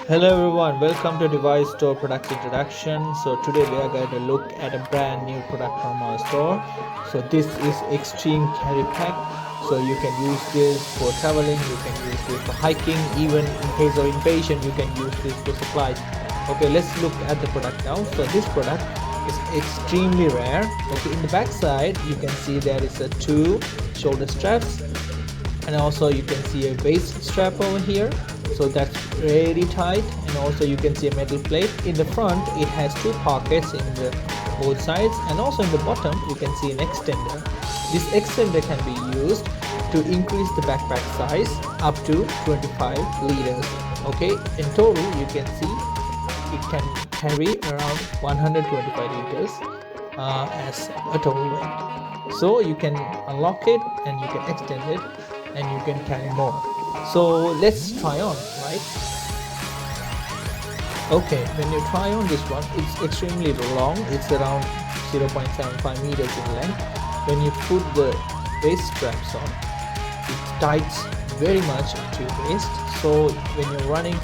Hello everyone, welcome to Device Store product introduction. So today we are going to look at a brand new product from our store. So this is extreme carry pack. So you can use this for traveling, you can use this for hiking, even in case of invasion you can use this for supplies. Okay, let's look at the product now. So this product is extremely rare. Okay, in the back side you can see there is a two shoulder straps, and also you can see a waist strap over here, so that's very tight. And also you can see a metal plate in the front. It has two pockets in the both sides, and also in the bottom you can see an extender. This extender can be used to increase the backpack size up to 25 liters. Okay, in total you can see it can carry around 125 liters as a total weight. So you can unlock it and you can extend it and you can carry more. So let's try on, right? Okay, when you try on this one, it's extremely long. It's around 0.75 meters in length. When you put the waist straps on, it tights very much to your waist. So when you're running